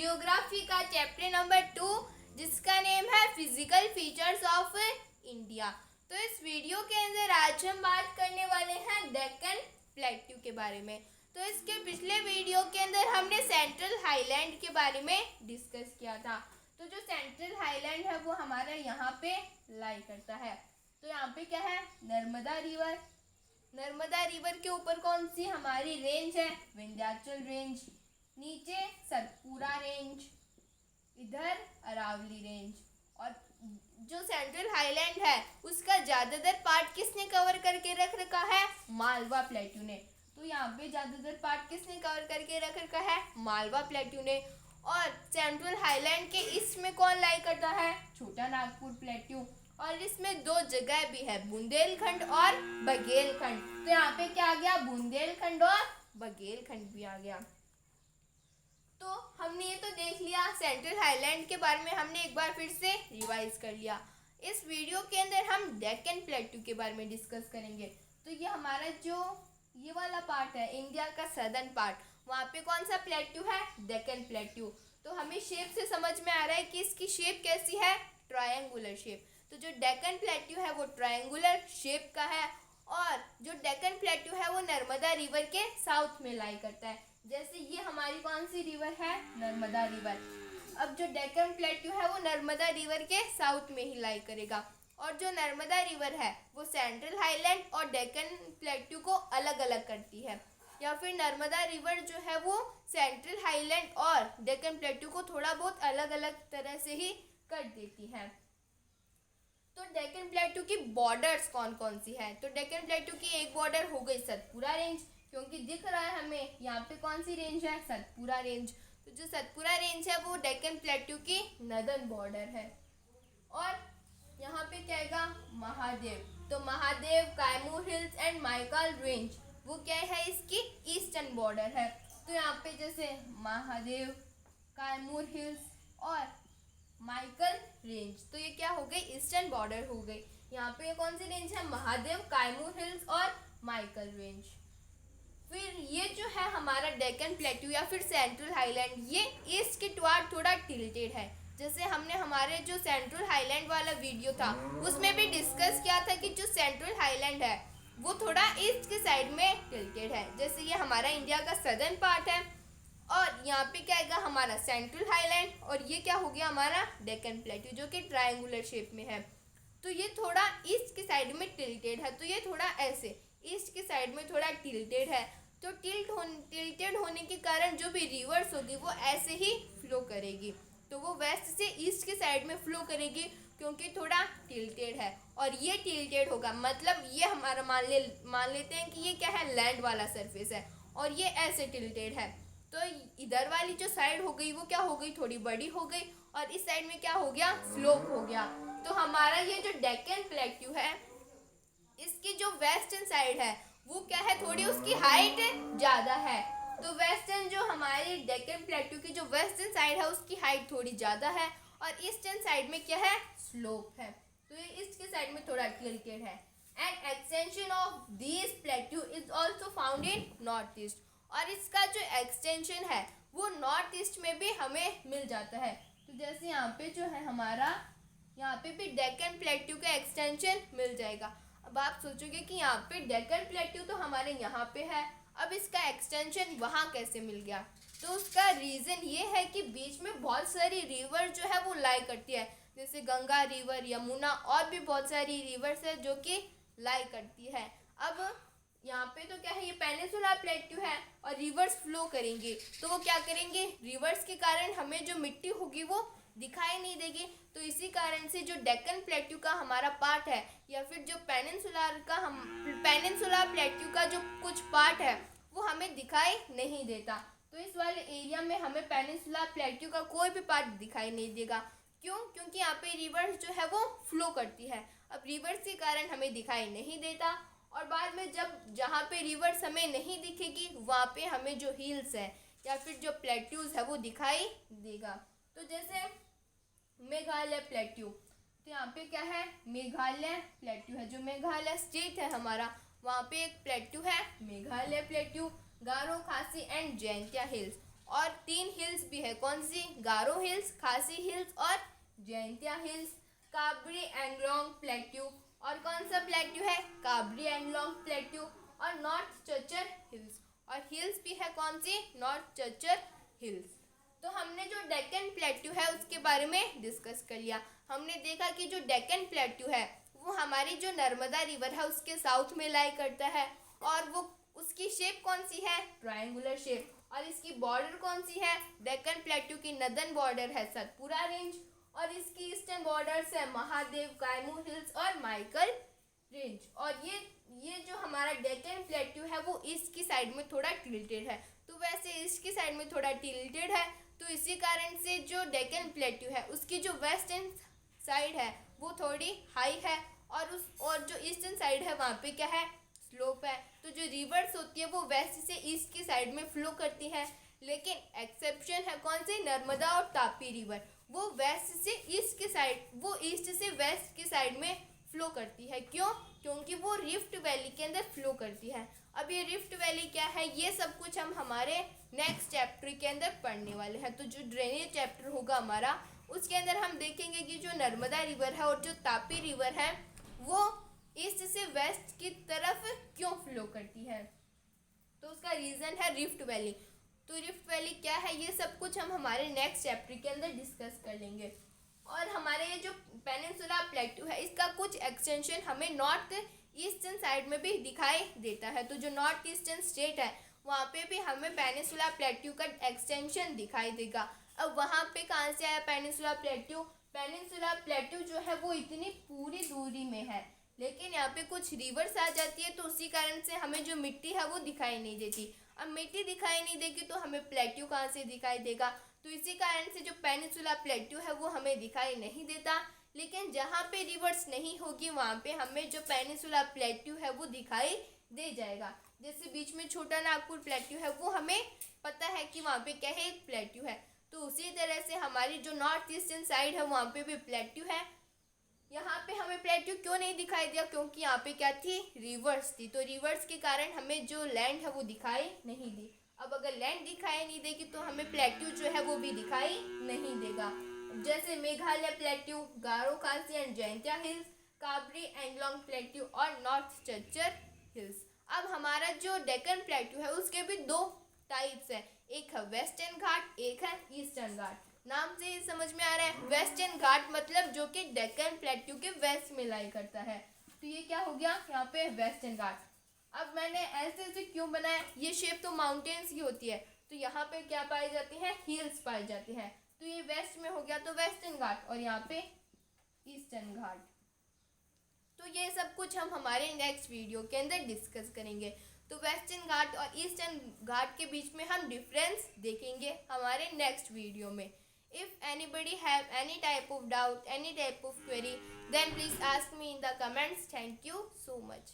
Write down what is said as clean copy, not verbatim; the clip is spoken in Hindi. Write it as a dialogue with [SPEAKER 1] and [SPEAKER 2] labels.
[SPEAKER 1] जियोग्राफी का चैप्टर नंबर 2 जिसका नेम है फिजिकल फीचर्स ऑफ इंडिया। तो इस वीडियो के अंदर आज हम बात करने वाले हैं डेक्कन प्लेट्यू के बारे में। तो इसके पिछले वीडियो के अंदर हमने सेंट्रल हाईलैंड के बारे में डिस्कस किया था। तो जो सेंट्रल हाईलैंड है वो हमारा यहाँ पे लाई करता है। तो यहाँ पे क्या है, नर्मदा रिवर। नर्मदा रिवर के ऊपर कौन सी हमारी रेंज है, विंध्याचल रेंज। नीचे सतपुरा रेंज, इधर अरावली रेंज। और जो सेंट्रल हाईलैंड है उसका ज़्यादातर पार्ट किसने कवर करके रख रखा है, मालवा प्लेट्यू ने। तो यहाँ पे ज़्यादातर पार्ट किसने कवर करके रख रखा है, मालवा प्लेट्यू ने। और सेंट्रल हाईलैंड के इसमें कौन लाई करता है, छोटा नागपुर प्लेट्यू। और इसमें दो जगह भी है, बुंदेलखंड और बघेलखंड। तो यहाँ पे क्या आ गया, बुंदेलखंड और बघेलखंड भी आ गया। तो हमने ये तो देख लिया, सेंट्रल हाईलैंड के बारे में हमने एक बार फिर से रिवाइज कर लिया। इस वीडियो के अंदर हम डेक्कन प्लेट्यू के बारे में डिस्कस करेंगे। तो ये हमारा जो ये वाला पार्ट है, इंडिया का सदर्न पार्ट, वहाँ पे कौन सा प्लेट्यू है, डेक्कन प्लेट्यू। तो हमें शेप से समझ में आ रहा है कि इसकी शेप कैसी है, ट्रायंगुलर शेप। तो जो डेक्कन प्लेट्यू है वो ट्रायंगुलर शेप का है। और जो डेक्कन प्लेट्यू है वो नर्मदा रिवर के साउथ में लाई करता है। जैसे ये हमारी कौन सी रिवर है, नर्मदा रिवर। अब जो डेक्कन प्लेट्यू है वो नर्मदा रिवर के साउथ में ही लाई करेगा। और जो नर्मदा रिवर है वो सेंट्रल हाईलैंड और डेक्कन प्लेट्यू को अलग अलग करती है। या फिर नर्मदा रिवर जो है वो सेंट्रल हाईलैंड और डेक्कन प्लेट्यू को थोड़ा बहुत अलग अलग तरह से ही कर देती है। तो डेक्कन प्लेट्यू की बॉर्डर्स कौन कौन सी है, तो डेक्कन प्लेट्यू की एक बॉर्डर हो गई सतपुरा रेंज, क्योंकि दिख रहा है हमें यहाँ पे कौन सी रेंज है, सतपुरा रेंज। तो जो सतपुरा रेंज है वो डेक्कन प्लेट्यू की नदर्न बॉर्डर है। और यहाँ पे क्या आएगा, महादेव। तो Mahadev, Kaimur hills and Michael range वो क्या है, इसकी ईस्टर्न बॉर्डर है। तो यहाँ पे जैसे महादेव, कैमूर हिल्स और माइकल रेंज, तो ये क्या हो गई, ईस्टर्न बॉर्डर हो गई। यहाँ पे कौन सी रेंज है, महादेव, कैमूर हिल्स और माइकल रेंज। फिर ये जो है हमारा डेक्कन प्लेट्यू या फिर सेंट्रल हाईलैंड, ये ईस्ट के टुवर्ड थोड़ा टिल्टेड है। जैसे हमने हमारे जो सेंट्रल हाईलैंड वाला वीडियो था उसमें भी डिस्कस किया था कि जो सेंट्रल हाईलैंड है वो थोड़ा ईस्ट के साइड में टिल्टेड है। जैसे ये हमारा इंडिया का सदर्न पार्ट है और यहाँ पे क्या आएगा हमारा सेंट्रल हाईलैंड, और ये क्या हो गया हमारा डेक्कन प्लेट्यू जो कि ट्रायंगुलर शेप में है। तो ये थोड़ा ईस्ट की साइड में टिल्टेड है। तो ये थोड़ा ऐसे ईस्ट की साइड में थोड़ा टिल्टेड है। तो टिल्टेड होने के कारण जो भी रिवर्स होगी वो ऐसे ही फ्लो करेगी। तो वो वेस्ट से ईस्ट के साइड में फ्लो करेगी क्योंकि थोड़ा टिल्टेड है। और ये टिल्टेड होगा मतलब ये हमारा मान लेते हैं कि ये क्या है, लैंड वाला सरफेस है और ये ऐसे टिल्टेड है। तो इधर वाली जो साइड हो गई वो क्या हो गई, थोड़ी बड़ी हो गई, और इस साइड में क्या हो गया, स्लोप हो गया। तो हमारा ये जो डेक्कन प्लेट्यू है इसकी जो वेस्टर्न साइड है वो क्या है, थोड़ी उसकी हाइट ज़्यादा है। तो वेस्टर्न जो हमारी डेक्कन प्लेट्यू की जो वेस्टर्न साइड है उसकी हाइट थोड़ी ज़्यादा है और ईस्टर्न साइड में क्या है, स्लोप है। तो ये ईस्ट के साइड में थोड़ा टिल्टेड है। And extension of this plateau is also found in north east. और इसका जो एक्सटेंशन है वो नॉर्थ ईस्ट में भी हमें मिल जाता है। तो जैसे यहाँ पे जो है हमारा, यहाँ पे भी डेक्कन प्लेट्यू का एक्सटेंशन मिल जाएगा। अब आप सोचोगे कि यहाँ पे डेक्कन प्लेट्यू तो हमारे यहाँ पे है, अब इसका एक्सटेंशन वहाँ कैसे मिल गया। तो उसका रीज़न ये है कि बीच में बहुत सारी रिवर जो है वो लाई करती है, जैसे गंगा रिवर, यमुना, और भी बहुत सारी रिवर्स है जो कि लाई करती है। अब यहाँ पे तो क्या है, ये पेनिनसुला प्लेट्यू है और रिवर्स फ्लो करेंगे। तो वो क्या करेंगे, रिवर्स के कारण हमें जो मिट्टी होगी वो दिखाई नहीं देगी। तो इसी कारण से जो डेक्कन प्लेट्यू का हमारा पार्ट है या फिर जो पेनिनसुला प्लेट्यू का जो कुछ पार्ट है वो हमें दिखाई नहीं देता। तो इस वाले एरिया में हमें पेनिनसुला प्लेट्यू का कोई भी पार्ट दिखाई नहीं देगा। क्यों, क्योंकि यहाँ पे रिवर्स जो है वो फ्लो करती है। अब रिवर्स के कारण हमें दिखाई नहीं देता और बाद में जब जहाँ पे रिवर्स हमें नहीं दिखेगी वहाँ पे हमें जो हिल्स है या फिर जो प्लेट्यूज है वो दिखाई देगा। तो जैसे मेघालय प्लेट्यू, तो यहाँ पे क्या है, मेघालय प्लेट्यू है। जो मेघालय स्टेट है हमारा वहाँ पे एक प्लेट्यू है, मेघालय प्लेट्यू, गारो, खासी एंड जैंतिया हिल्स। और 3 हिल्स भी है, कौन सी? गारो हिल्स, खासी हिल्स और जैंतिया हिल्स। काबरी एंगलोंग प्लेट्यू, और कौन सा प्लेट्यू है? काबरी एंगलोंग प्लेट्यू। और नॉर्थ चचर हिल्स, और हिल्स भी है कौन सी? North Cachar hills. तो हमने जो डेक्कन प्लेट्यू है उसके बारे में डिस्कस कर लिया। हमने देखा कि जो डेक्कन प्लेट्यू है वो हमारी जो नर्मदा रिवर है उसके साउथ में लाई करता है, और वो उसकी शेप कौन सी है? Triangular shape. और इसकी बॉर्डर कौन सी है? डेक्कन प्लेट्यू की नदन बॉर्डर है सतपुरा रेंज, और इसकी ईस्टर्न बॉर्डर्स है महादेव, कायमू हिल्स और माइकल रेंज। और ये जो हमारा डेक्कन प्लेट्यू है वो ईस्ट की साइड में थोड़ा टिल्टेड है, तो वैसे ईस्ट की साइड में थोड़ा टिल्टेड है, तो इसी कारण से जो डेक्कन प्लेट्यू है उसकी जो वेस्टर्न साइड है वो थोड़ी हाई है, और जो ईस्टर्न साइड है वहाँ पे क्या है? स्लोप है। तो जो रिवर्स होती है वो वेस्ट से ईस्ट की साइड में फ्लो करती है, लेकिन एक्सेप्शन है कौन सी? नर्मदा और तापी रिवर, वो वेस्ट से ईस्ट की साइड, वो ईस्ट से वेस्ट की साइड में फ्लो करती है। क्यों? क्योंकि वो रिफ्ट वैली के अंदर फ्लो करती है। अब ये रिफ्ट वैली क्या है, ये सब कुछ हम हमारे नेक्स्ट चैप्टर के अंदर पढ़ने वाले हैं। तो जो ड्रेनेज चैप्टर होगा हमारा, उसके अंदर हम देखेंगे कि जो नर्मदा रिवर है और जो तापी रिवर है वो ईस्ट से वेस्ट की तरफ क्यों फ्लो करती है, तो उसका रीज़न है रिफ्ट वैली। तो रिफ्ट वैली क्या है, ये सब कुछ हम हमारे नेक्स्ट चैप्टर के अंदर डिस्कस कर लेंगे। और हमारे ये जो पेनिनसुला प्लेट्यू है इसका कुछ एक्सटेंशन हमें नॉर्थ ईस्टर्न साइड में भी दिखाई देता है। तो जो नॉर्थ ईस्टर्न स्टेट है वहाँ पे भी हमें पेनिनसुला प्लेट्यू का एक्सटेंशन दिखाई देगा। अब वहाँ पे कहाँ से आया पेनिनसुला प्लेट्यू? पेनिनसुला प्लेट्यू जो है वो इतनी पूरी दूरी में है, लेकिन यहाँ पे कुछ रिवर्स आ जाती है, तो उसी कारण से हमें जो मिट्टी है वो दिखाई नहीं देती। अब मिट्टी दिखाई नहीं देगी तो हमें प्लेट्यू कहाँ से दिखाई देगा? तो इसी कारण से जो पेनिनसुला प्लेट्यू है वो हमें दिखाई नहीं देता, लेकिन जहाँ पे रिवर्स नहीं होगी वहाँ पे हमें जो पेनिनसुला प्लेट्यू है वो दिखाई दे जाएगा। जैसे बीच में छोटा नागपुर प्लेट्यू है वो हमें पता है कि वहाँ पे क्या है? एक प्लेट्यू है। तो उसी तरह से हमारी जो नॉर्थ ईस्टर्न साइड है वहाँ पे भी प्लेट्यू है। यहाँ पे हमें प्लेट्यू क्यों नहीं दिखाई दिया? क्योंकि यहाँ पे क्या थी? रिवर्स थी। तो रिवर्स के कारण हमें जो लैंड है वो दिखाई नहीं दी। अब अगर लैंड दिखाई नहीं देगी तो हमें प्लेट्यू जो है वो भी दिखाई नहीं देगा। जैसे मेघालय प्लेट्यू, गारो खासी and Jaintia hills, काबरी Anglong plateau और नॉर्थ चचर हिल्स। अब हमारा जो डेक्कन प्लेट्यू है उसके भी 2 टाइप्स है, एक है वेस्टर्न घाट, एक है ईस्टर्न घाट। नाम से ही समझ में आ रहा है, वेस्टर्न घाट मतलब जो कि डेक्कन प्लेट्यू के वेस्ट में लाई करता है। तो ये क्या हो गया? यहाँ पे वेस्टर्न घाट। अब मैंने ऐसे क्यों बनाया? ये शेप तो माउंटेन्स की होती है, तो यहाँ पे क्या पाई जाती है? हिल्स पाई जाती है। तो ये वेस्ट में हो गया तो वेस्टर्न घाट, और यहाँ पे ईस्टर्न घाट। तो ये सब कुछ हम हमारे नेक्स्ट वीडियो के अंदर डिस्कस करेंगे। तो वेस्टर्न घाट और ईस्टर्न घाट के बीच में हम डिफरेंस देखेंगे हमारे नेक्स्ट वीडियो में। If anybody have any type of doubt, any type of query, then please ask me in the comments. Thank you so much.